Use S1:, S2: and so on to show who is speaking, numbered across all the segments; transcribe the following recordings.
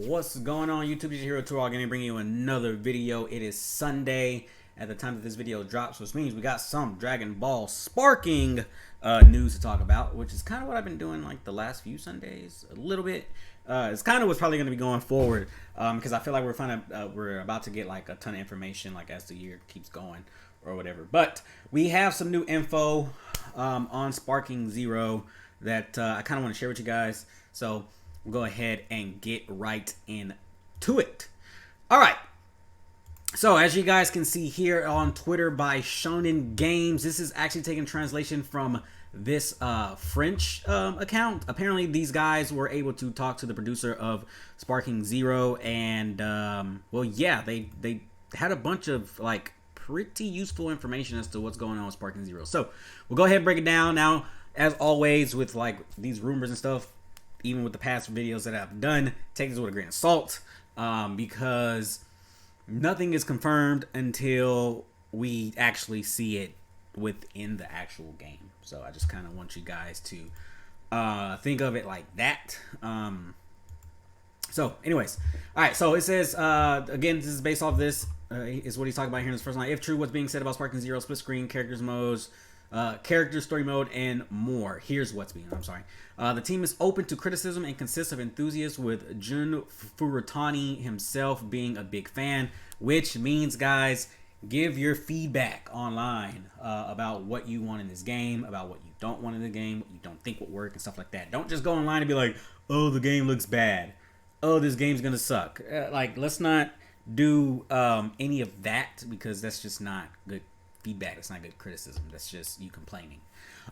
S1: What's going on, YouTube? This is Hero Tour. I'm going to bring you another video. It is Sunday at the time that this video drops, which means we got some Dragon Ball sparking news to talk about, which is kind of what I've been doing like the last few Sundays a little bit. It's kind of what's probably going to be going forward because I feel like we're about to get like a ton of information like as the year keeps going or whatever. But we have some new info on Sparking Zero that I kind of want to share with you guys. So we'll go ahead and get right into it. All right. So as you guys can see here on Twitter by Shonen Games, this is actually taking translation from this French account. Apparently these guys were able to talk to the producer of Sparking Zero, and well, yeah, they had a bunch of like pretty useful information as to what's going on with Sparking Zero. So we'll go ahead and break it down. Now, as always with like these rumors and stuff, even with the past videos that I've done, take this with a grain of salt because nothing is confirmed until we actually see it within the actual game. So I just kind of want you guys to think of it like that. So anyways, all right, so it says, again, this is based off this, is what he's talking about here in this first line. If true, what's being said about Sparking Zero, split screen, characters modes, character story mode, and more. Here's what's being, the team is open to criticism and consists of enthusiasts, with Jun Furutani himself being a big fan, which means, guys, give your feedback online about what you want in this game, about what you don't want in the game, what you don't think will work, and stuff like that. Don't just go online and be like, oh, the game looks bad. Oh, this game's gonna suck. Like, let's not do any of that, because that's just not good feedback. It's not good criticism. That's just you complaining.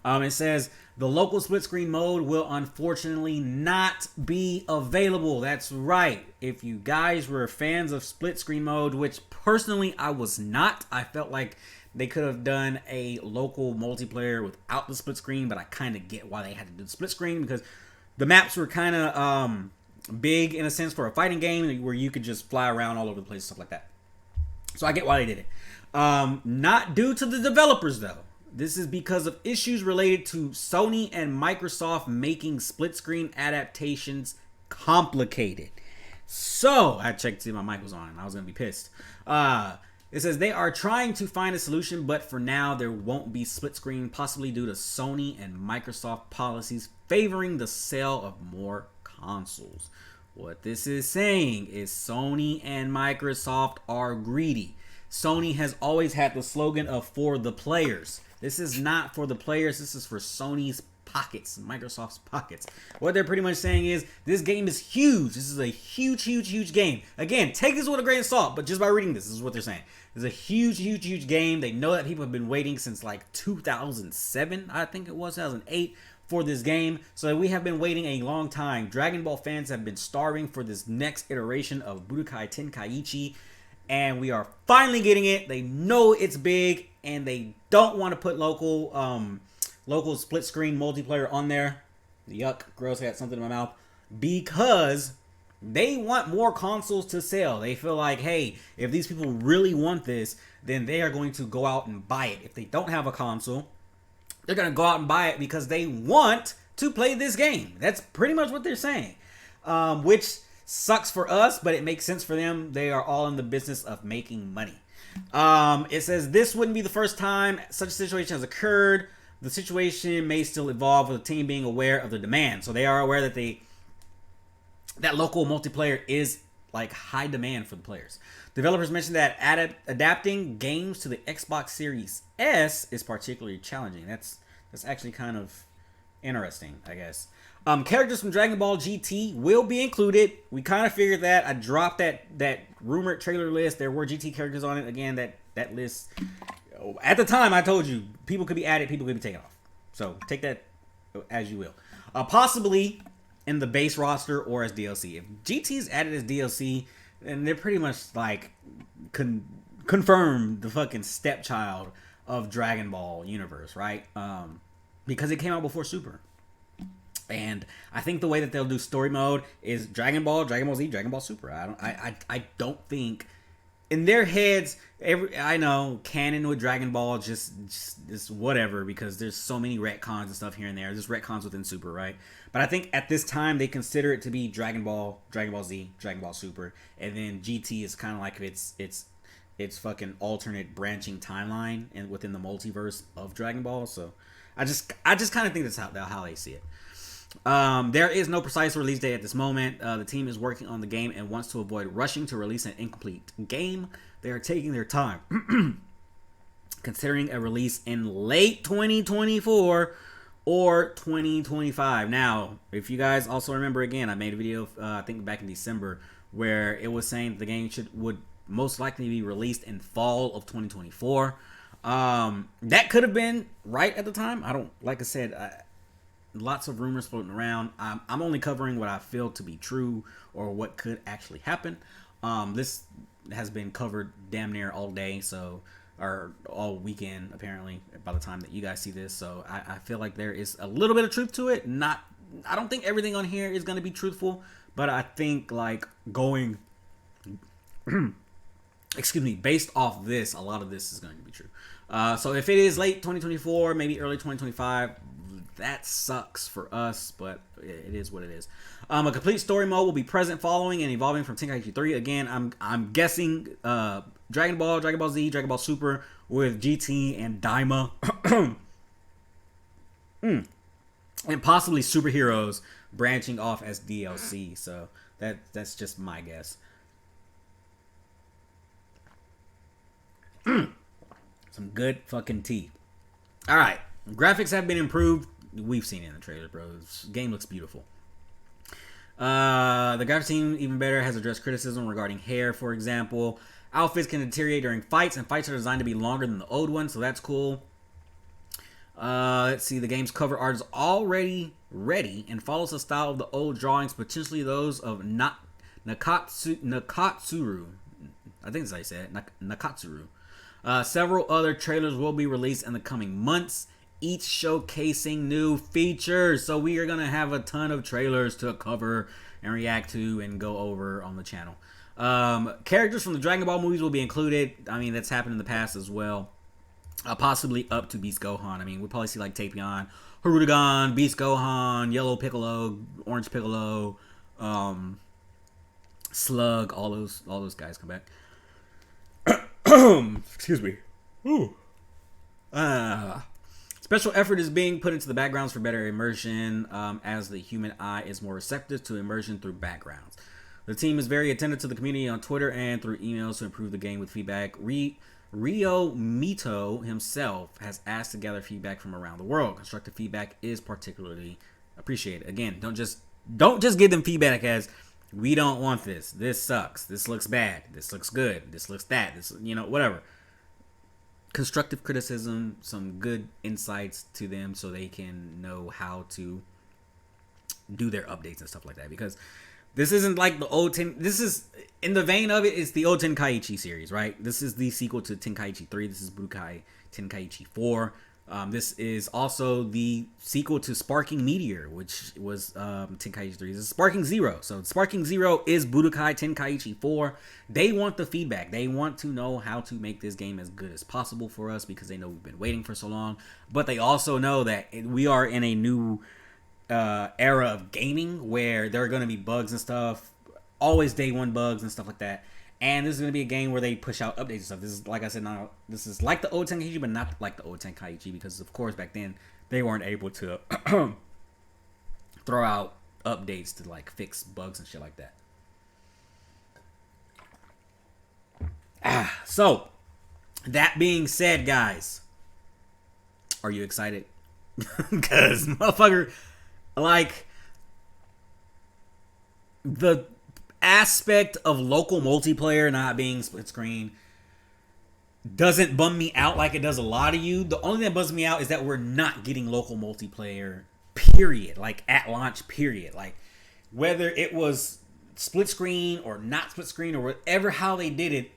S1: It says the local split screen mode will unfortunately not be available. That's right. If you guys were fans of split screen mode, which personally I was not, I felt like they could have done a local multiplayer without the split screen, but I kind of get why they had to do the split screen, because the maps were kind of big in a sense for a fighting game where you could just fly around all over the place, stuff like that. So I get why they did it. Not due to the developers though. This is because of issues related to Sony and Microsoft making split screen adaptations complicated. So I checked to see if my mic was on. I was gonna be pissed. It says they are trying to find a solution, but for now there won't be split screen, possibly due to Sony and Microsoft policies favoring the sale of more consoles. What this is saying is Sony and Microsoft are greedy. Sony has always had the slogan of for the players. This is not for the players. This is for Sony's pockets, Microsoft's pockets. What they're pretty much saying is this game is huge. This is a huge, huge, huge game. Again, take this with a grain of salt, but just by reading this is what they're saying. It's a huge, huge, huge game. They know that people have been waiting since like 2007, I think it was, 2008, for this game. So we have been waiting a long time. Dragon Ball fans have been starving for this next iteration of Budokai Tenkaichi, and we are finally getting it. They know it's big, and they don't want to put local split screen multiplayer on there. Yuck, gross, I got something in my mouth. Because they want more consoles to sell. They feel like, hey, if these people really want this, then they are going to go out and buy it. If they don't have a console, they're going to go out and buy it because they want to play this game. That's pretty much what they're saying. Which sucks for us, but it makes sense for them. They are all in the business of making money. It says this wouldn't be the first time such a situation has occurred. The situation may still evolve with the team being aware of the demand. So they are aware that that local multiplayer is like high demand for the players. Developers mentioned that adapting games to the Xbox Series S is particularly challenging. That's actually kind of interesting, I guess. Characters from Dragon Ball GT will be included. We kind of figured that. I dropped that rumored trailer list. There were GT characters on it. Again, that list, at the time, I told you, people could be added, people could be taken off. So take that as you will. Possibly in the base roster or as DLC. If GT is added as DLC, then they're pretty much like confirmed the fucking stepchild of Dragon Ball universe, right? Because it came out before Super. And I think the way that they'll do story mode is Dragon Ball, Dragon Ball Z, Dragon Ball Super. I don't think in their heads, I know canon with Dragon Ball just whatever, because there's so many retcons and stuff here and there. There's retcons within Super, right? But I think at this time they consider it to be Dragon Ball, Dragon Ball Z, Dragon Ball Super, and then GT is kind of like it's fucking alternate branching timeline and within the multiverse of Dragon Ball. So I just kind of think that's how they see it. There is no precise release date at this moment. The team is working on the game and wants to avoid rushing to release an incomplete game. They are taking their time, considering a release in late 2024 or 2025. Now, if you guys also remember, again, I made a video, I think back in December, where it was saying the game would most likely be released in fall of 2024. That could have been right at the time. Like I said, lots of rumors floating around. I'm only covering what I feel to be true or what could actually happen. This has been covered damn near all day, or all weekend apparently by the time that you guys see this. So I feel like there is a little bit of truth to it. I don't think everything on here is going to be truthful, but I think like going based off this, a lot of this is going to be true. So if it is late 2024, maybe early 2025, that sucks for us, but it is what it is. A complete story mode will be present following and evolving from Tenkaichi 3. Again, I'm guessing Dragon Ball, Dragon Ball Z, Dragon Ball Super with GT and Daima. And possibly superheroes branching off as DLC. So that's just my guess. Some good fucking tea. Alright. Graphics have been improved. We've seen it in the trailer, bro. This game looks beautiful. The graphics team, even better, has addressed criticism regarding hair, for example. Outfits can deteriorate during fights, and fights are designed to be longer than the old ones, so that's cool. Let's see. The game's cover art is already ready and follows the style of the old drawings, potentially those of Nakatsuru. I think that's how you say it. Nakatsuru. Several other trailers will be released in the coming months, each showcasing new features. So we are going to have a ton of trailers to cover and react to and go over on the channel. Characters from the Dragon Ball movies will be included. I mean, that's happened in the past as well. Possibly up to Beast Gohan. I mean, we'll probably see like Tapion, Hirudegan, Beast Gohan, Yellow Piccolo, Orange Piccolo, Slug, all those guys come back. Excuse me. Ooh. Special effort is being put into the backgrounds for better immersion, as the human eye is more receptive to immersion through backgrounds. The team is very attentive to the community on Twitter and through emails to improve the game with feedback. Rio Mito himself has asked to gather feedback from around the world. Constructive feedback is particularly appreciated. Again, don't just give them feedback as we don't want this. This sucks. This looks bad. This looks good. This looks that. This, whatever. Constructive criticism, some good insights to them so they can know how to do their updates and stuff like that. Because this isn't like the old this is in the vein of it. It's the old Tenkaichi series, right? This is the sequel to Tenkaichi 3. This is Budokai Tenkaichi 4. This is also the sequel to Sparking Meteor, which was Tenkaichi 3. This is Sparking Zero. So Sparking Zero is Budokai Tenkaichi 4. They want the feedback. They want to know how to make this game as good as possible for us because they know we've been waiting for so long. But they also know that we are in a new era of gaming where there are going to be bugs and stuff. Always day one bugs and stuff like that. And this is going to be a game where they push out updates and stuff. This is, like I said, this is like the old Tenkaichi, but not like the old Tenkaichi because, of course, back then they weren't able to throw out updates to like fix bugs and shit like that. So, that being said, guys, are you excited? Because, motherfucker, like, the aspect of local multiplayer not being split screen doesn't bum me out like it does a lot of you. The only thing that bums me out is that we're not getting local multiplayer, period. Like, at launch, period. Like, whether it was split screen or not split screen or whatever, how they did it,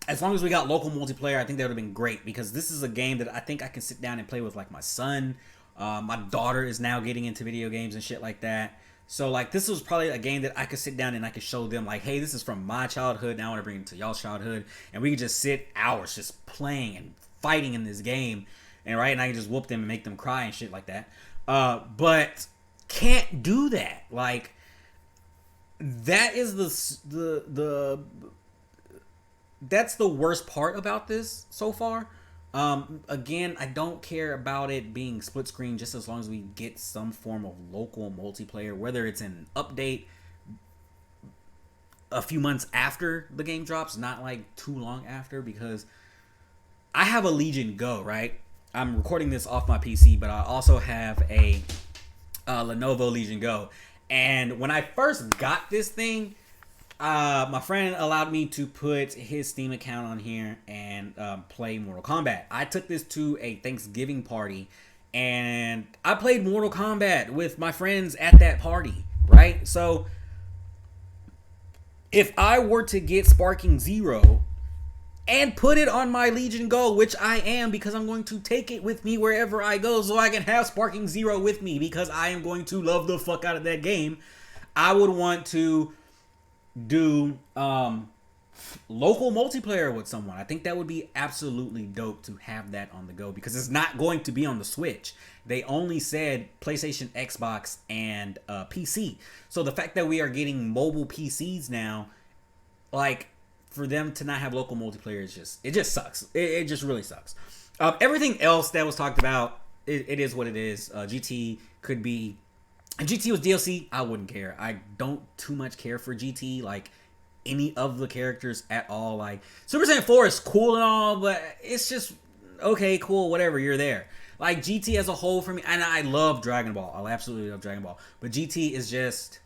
S1: as long as we got local multiplayer, I think that would have been great because this is a game that I think I can sit down and play with like my son. My daughter is now getting into video games and shit like that. So like this was probably a game that I could sit down and I could show them like, hey, this is from my childhood. Now I want to bring it to y'all's childhood, and we could just sit hours just playing and fighting in this game, and right, and I can just whoop them and make them cry and shit like that. But can't do that. Like that is the that's the worst part about this so far. Again, I don't care about it being split screen just as long as we get some form of local multiplayer, whether it's an update a few months after the game drops, not like too long after, because I have a Legion Go, right? I'm recording this off my PC, but I also have a Lenovo Legion Go. And when I first got this thing, my friend allowed me to put his Steam account on here and play Mortal Kombat. I took this to a Thanksgiving party, and I played Mortal Kombat with my friends at that party, right? So if I were to get Sparking Zero and put it on my Legion Go, which I am, because I'm going to take it with me wherever I go so I can have Sparking Zero with me, because I am going to love the fuck out of that game, I would want to do local multiplayer with someone. I think that would be absolutely dope to have that on the go, because it's not going to be on the Switch. They only said PlayStation, Xbox, and PC. So the fact that we are getting mobile PCs now, like, for them to not have local multiplayer is it just sucks. It just really sucks. Everything else that was talked about, it is what it is. GT could be, if GT was DLC, I wouldn't care. I don't too much care for GT, like any of the characters at all. Like Super Saiyan 4 is cool and all, but it's just okay, cool, whatever, you're there. Like GT as a whole for me, and I love Dragon Ball. I absolutely love Dragon Ball. But GT is just,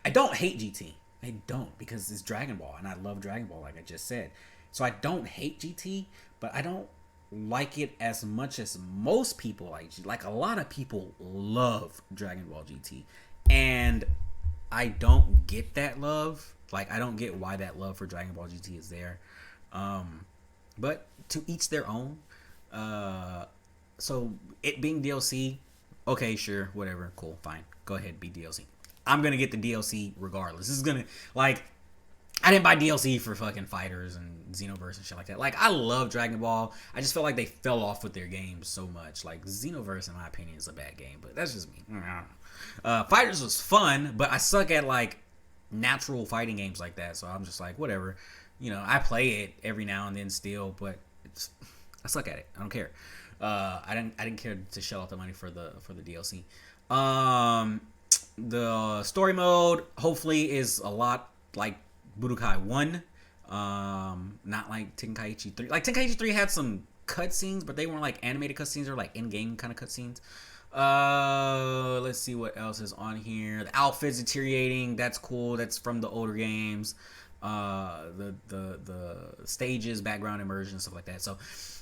S1: I don't hate GT. I don't, because it's Dragon Ball, and I love Dragon Ball, like I just said. So I don't hate GT, but I don't like it as much as most people like. Like a lot of people love Dragon Ball GT, and I don't get that love. Like I don't get why that love for Dragon Ball GT is there. But to each their own. So it being DLC, okay, sure, whatever, cool, fine, go ahead, be DLC. I'm gonna get the DLC regardless. This is gonna, like, I didn't buy DLC for fucking Fighters and Xenoverse and shit like that. Like, I love Dragon Ball. I just felt like they fell off with their games so much. Like, Xenoverse, in my opinion, is a bad game, but that's just me. I don't know. Fighters was fun, but I suck at, like, natural fighting games like that, so I'm just like, whatever. You know, I play it every now and then still, but I suck at it. I don't care. I didn't care to shell out the money for the DLC. The story mode hopefully is a lot like Budokai 1, not like Tenkaichi 3. Like Tenkaichi 3 had some cutscenes, but they weren't like animated cutscenes or like in-game kind of cutscenes. Let's see what else is on here. The outfit's deteriorating. That's cool. That's from the older games. The stages, background immersion, stuff like that. So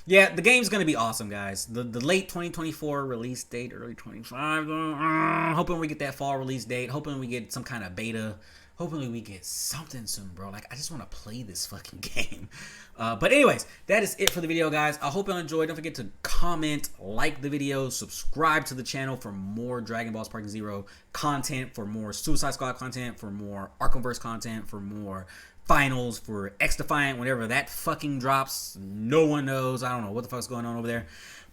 S1: yeah, the game's gonna be awesome, guys. The late 2024 release date, early 25. Hoping we get that fall release date. Hoping we get some kind of beta. Hopefully we get something soon, bro. Like, I just want to play this fucking game. But anyways, that is it for the video, guys. I hope you enjoyed. Don't forget to comment, like the video, subscribe to the channel for more Dragon Ball Sparking Zero content, for more Suicide Squad content, for more Arkhamverse content, for more finals, for xDefiant, whenever that fucking drops. No one knows. I don't know what the fuck's going on over there.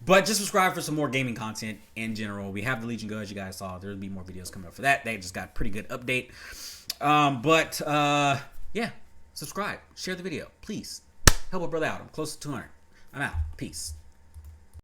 S1: But just subscribe for some more gaming content in general. We have the Legion Go, as you guys saw. There'll be more videos coming up for that. They just got a pretty good update. Yeah, subscribe, share the video, please. Help a brother out. I'm close to 200. I'm out. Peace.